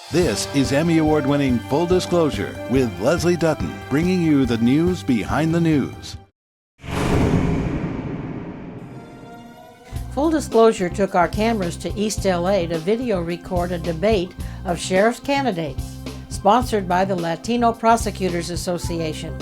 This is Emmy Award-winning Full Disclosure with Leslie Dutton, bringing you the news behind the news. Full Disclosure took our cameras to East LA to video record a debate of sheriff's candidates, sponsored by the Latino Prosecutors Association.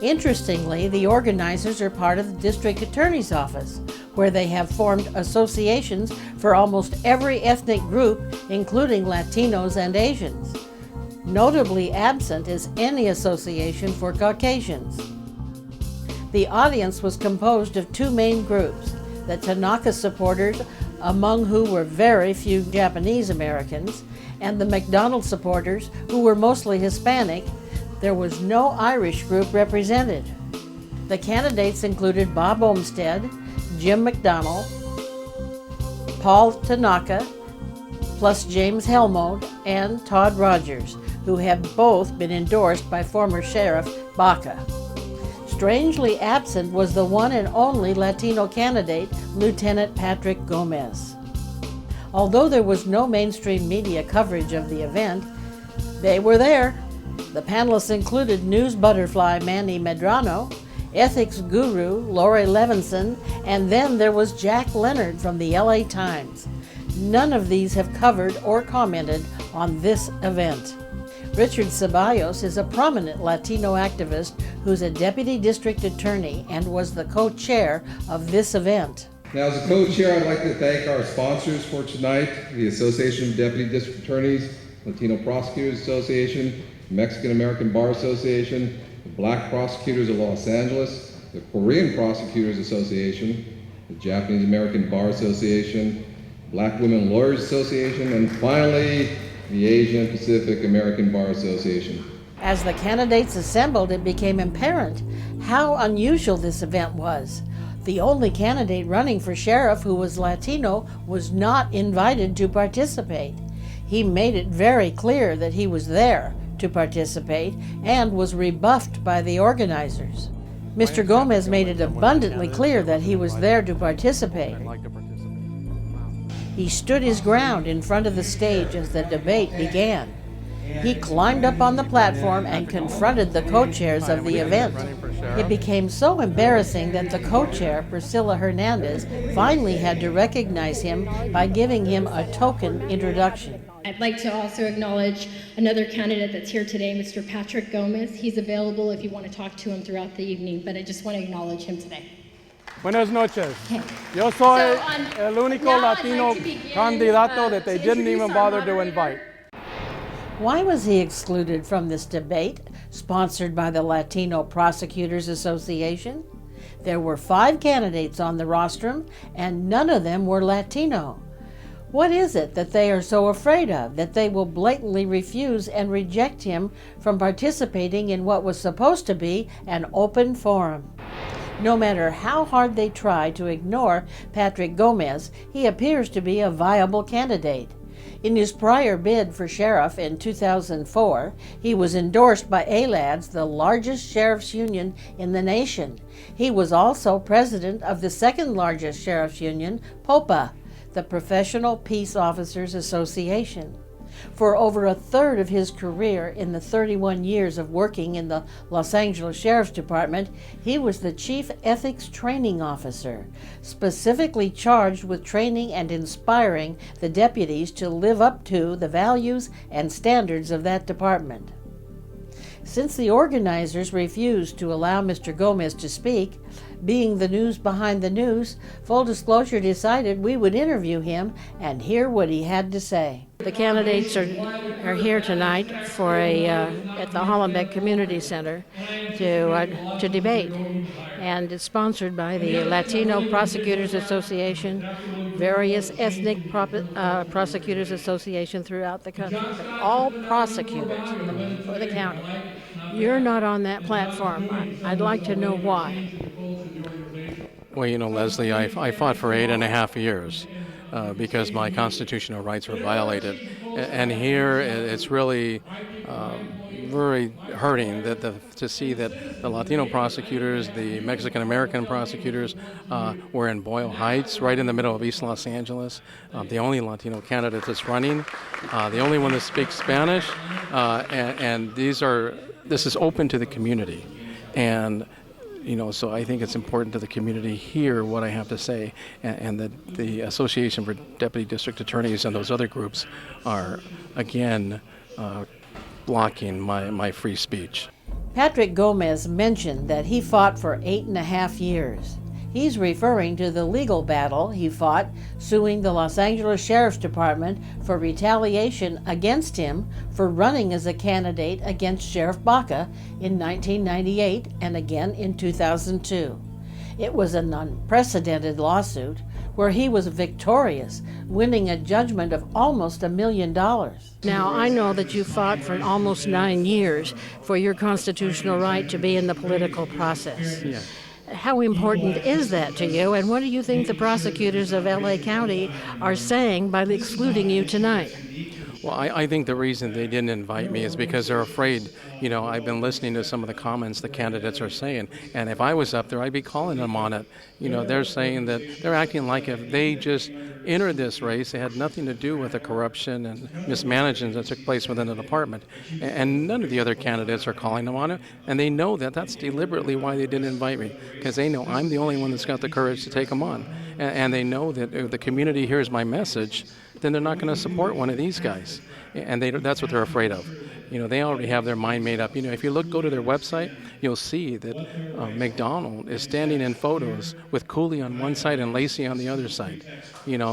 Interestingly, the organizers are part of the district attorney's office, where they have formed associations for almost every ethnic group, including Latinos and Asians. Notably absent is any association for Caucasians. The audience was composed of two main groups: the Tanaka supporters, among who were very few Japanese Americans, and the McDonald supporters, who were mostly Hispanic. There was no Irish group represented. The candidates included Bob Olmsted, Jim McDonnell, Paul Tanaka, plus James Helmode and Todd Rogers, who have both been endorsed by former Sheriff Baca. Strangely absent was the one and only Latino candidate, Lieutenant Patrick Gomez. Although there was no mainstream media coverage of the event, they were there. The panelists included news butterfly Manny Medrano, ethics guru Lori Levinson, and then there was Jack Leonard from the LA Times. None of these have covered or commented on this event. Richard Ceballos is a prominent Latino activist who's a deputy district attorney and was the co-chair of this event. Now, as a co-chair, I'd like to thank our sponsors for tonight, the Association of Deputy District Attorneys, Latino Prosecutors Association, Mexican American Bar Association, the Black Prosecutors of Los Angeles, the Korean Prosecutors Association, the Japanese American Bar Association, Black Women Lawyers Association, and finally, the Asian Pacific American Bar Association. As the candidates assembled, it became apparent how unusual this event was. The only candidate running for sheriff who was Latino was not invited to participate. He made it very clear that he was there to participate and was rebuffed by the organizers. Mr. Gomez made it abundantly clear that he was there to participate. He stood his ground in front of the stage as the debate began. He climbed up on the platform and confronted the co-chairs of the event. It became so embarrassing that the co-chair, Priscilla Hernandez, finally had to recognize him by giving him a token introduction. I'd like to also acknowledge another candidate that's here today, Mr. Patrick Gomez. He's available if you want to talk to him throughout the evening, but I just want to acknowledge him today. Buenas noches. Yo soy el único Latino candidato that they didn't even bother to invite. Why was he excluded from this debate, sponsored by the Latino Prosecutors Association? There were 5 candidates on the rostrum, and none of them were Latino. What is it that they are so afraid of, that they will blatantly refuse and reject him from participating in what was supposed to be an open forum? No matter how hard they try to ignore Patrick Gomez, he appears to be a viable candidate. In his prior bid for sheriff in 2004, he was endorsed by ALADS, the largest sheriff's union in the nation. He was also president of the second largest sheriff's union, POPA, the Professional Peace Officers Association. For over a third of his career in the 31 years of working in the Los Angeles Sheriff's Department, he was the Chief Ethics Training Officer, specifically charged with training and inspiring the deputies to live up to the values and standards of that department. Since the organizers refused to allow Mr. Gomez to speak, being the news behind the news, Full Disclosure decided we would interview him and hear what he had to say. The candidates are here tonight for at the Hollenbeck Community Center to debate, and it's sponsored by the Latino Prosecutors Association, various ethnic prosecutors association throughout the country, but all prosecutors for the county. You're not on that platform. I'd like to know why. Well, you know, Leslie, I fought for 8.5 years. because my constitutional rights were violated. And here it's really very hurting to see that the Latino prosecutors, the Mexican American prosecutors were in Boyle Heights, right in the middle of East Los Angeles. The only Latino candidate that's running, the only one that speaks Spanish, and this is open to the community. And so I think it's important to the community hear what I have to say, and that the Association for Deputy District Attorneys and those other groups are, again, blocking my free speech. Patrick Gomez mentioned that he fought for 8.5 years. He's referring to the legal battle he fought suing the Los Angeles Sheriff's Department for retaliation against him for running as a candidate against Sheriff Baca in 1998 and again in 2002. It was an unprecedented lawsuit where he was victorious, winning a judgment of almost $1 million. Now, I know that you fought for almost 9 years for your constitutional right to be in the political process. Yeah. How important is that to you, and what do you think the prosecutors of LA County are saying by excluding you tonight? Well, I think the reason they didn't invite me is because they're afraid. I've been listening to some of the comments the candidates are saying, and if I was up there, I'd be calling them on it. They're saying that they're acting like if they just entered this race, it had nothing to do with the corruption and mismanagement that took place within the department. And none of the other candidates are calling them on it, and they know that that's deliberately why they didn't invite me, because they know I'm the only one that's got the courage to take them on. And they know that if the community hears my message, then they're not going to support one of these guys. And that's what they're afraid of. They already have their mind made up. If you go to their website, you'll see that McDonald is standing in photos with Cooley on one side and Lacey on the other side.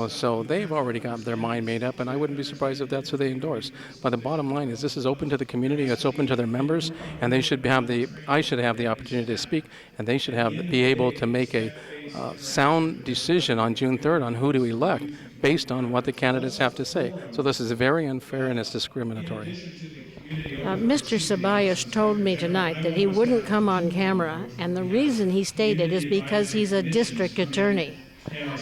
So they've already got their mind made up, and I wouldn't be surprised if that's who they endorse. But the bottom line is this is open to the community, it's open to their members, and I should have the opportunity to speak, and they should be able to make a sound decision on June 3rd on who to elect based on what the candidates have to say. So this is very unfair and it's discriminatory. Mr. Ceballos told me tonight that he wouldn't come on camera, and the reason he stated is because he's a district attorney.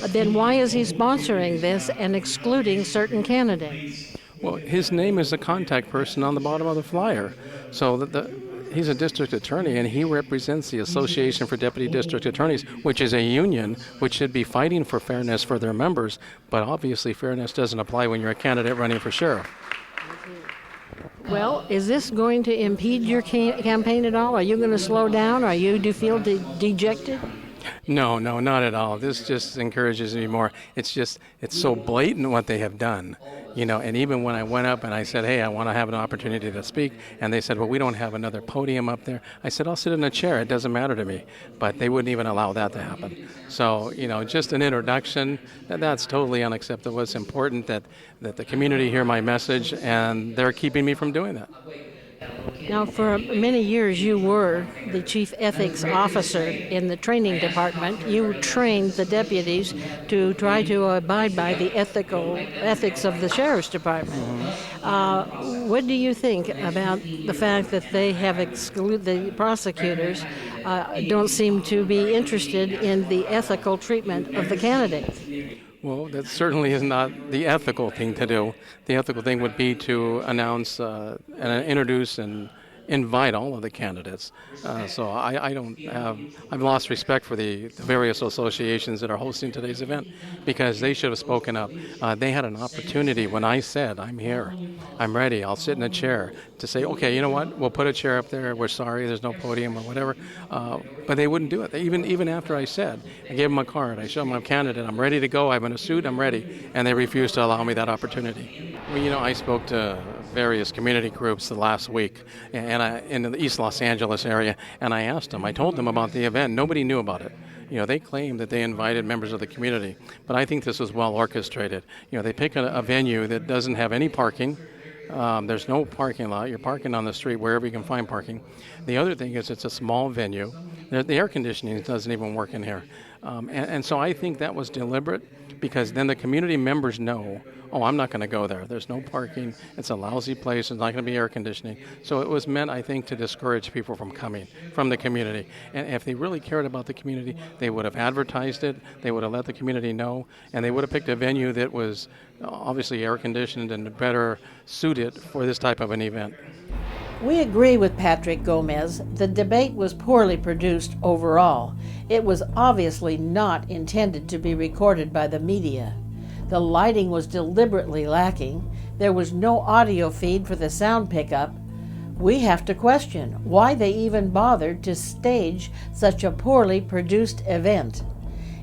Then why is he sponsoring this and excluding certain candidates? Well, his name is the contact person on the bottom of the flyer. So he's a district attorney, and he represents the Association for Deputy District Attorneys, which is a union which should be fighting for fairness for their members, but obviously fairness doesn't apply when you're a candidate running for sheriff. Well, is this going to impede your campaign at all? Are you going to slow down? Do you feel dejected? No, not at all. This just encourages me more. It's so blatant what they have done, and even when I went up and I said, hey, I want to have an opportunity to speak, and they said, well, we don't have another podium up there. I said, I'll sit in a chair. It doesn't matter to me. But they wouldn't even allow that to happen. So, just an introduction, that's totally unacceptable. It's important that the community hear my message, and they're keeping me from doing that. Now, for many years, you were the chief ethics officer in the training department. You trained the deputies to try to abide by the ethics of the sheriff's department. What do you think about the fact that they have excluded the prosecutors? Don't seem to be interested in the ethical treatment of the candidates. Well, that certainly is not the ethical thing to do. The ethical thing would be to announce and introduce and invite all of the candidates. So I've lost respect for the various associations that are hosting today's event because they should have spoken up. They had an opportunity when I said, I'm here, I'm ready, I'll sit in a chair, to say, okay, you know what, we'll put a chair up there, we're sorry, there's no podium or whatever. But they wouldn't do it. Even after I said, I gave them a card, I showed them I'm a candidate, I'm ready to go, I'm in a suit, I'm ready, and they refused to allow me that opportunity. Well, I spoke to various community groups the last week and in the East Los Angeles area, and I asked them, I told them about the event. Nobody knew about it. They claimed that they invited members of the community, but I think this was well orchestrated. They pick a venue that doesn't have any parking. There's no parking lot. You're parking on the street wherever you can find parking. The other thing is it's a small venue. The air conditioning doesn't even work in here. And so I think that was deliberate. because then the community members know, oh, I'm not going to go there. There's no parking. It's a lousy place. There's not going to be air conditioning. So it was meant, I think, to discourage people from coming from the community. And if they really cared about the community, they would have advertised it. They would have let the community know, and they would have picked a venue that was obviously air conditioned and better suited for this type of an event. We agree with Patrick Gomez. The debate was poorly produced overall. It was obviously not intended to be recorded by the media. The lighting was deliberately lacking. There was no audio feed for the sound pickup. We have to question why they even bothered to stage such a poorly produced event.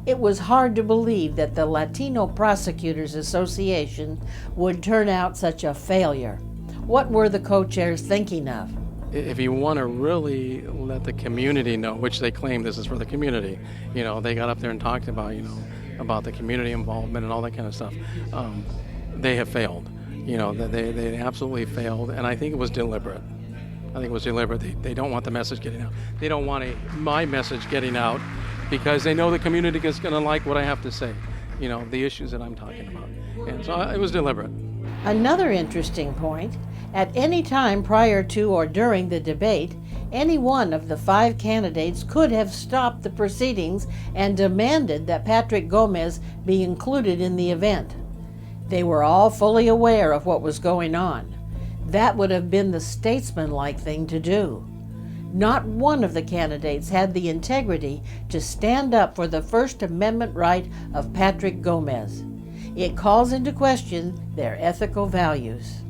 It was hard to believe that the Latino Prosecutors Association would turn out such a failure. What were the co-chairs thinking of? If you want to really let the community know, which they claim this is for the community, they got up there and talked about, about the community involvement and all that kind of stuff. They have failed. They absolutely failed, and I think it was deliberate. They don't want the message getting out. They don't want my message getting out because they know the community is going to like what I have to say, the issues that I'm talking about. And so it was deliberate. Another interesting point, at any time prior to or during the debate, any one of the 5 candidates could have stopped the proceedings and demanded that Patrick Gomez be included in the event. They were all fully aware of what was going on. That would have been the statesmanlike thing to do. Not one of the candidates had the integrity to stand up for the First Amendment right of Patrick Gomez. It calls into question their ethical values.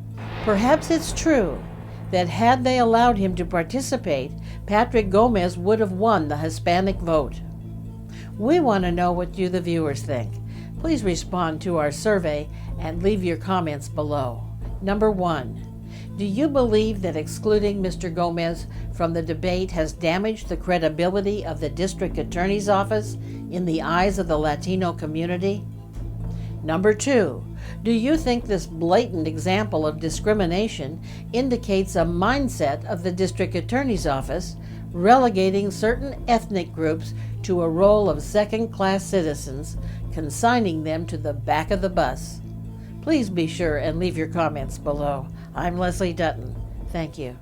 Perhaps it's true that had they allowed him to participate, Patrick Gomez would have won the Hispanic vote. We want to know what you, the viewers, think. Please respond to our survey and leave your comments below. Number 1. Do you believe that excluding Mr. Gomez from the debate has damaged the credibility of the District Attorney's Office in the eyes of the Latino community? Number 2, do you think this blatant example of discrimination indicates a mindset of the District Attorney's Office relegating certain ethnic groups to a role of second-class citizens, consigning them to the back of the bus? Please be sure and leave your comments below. I'm Leslie Dutton. Thank you.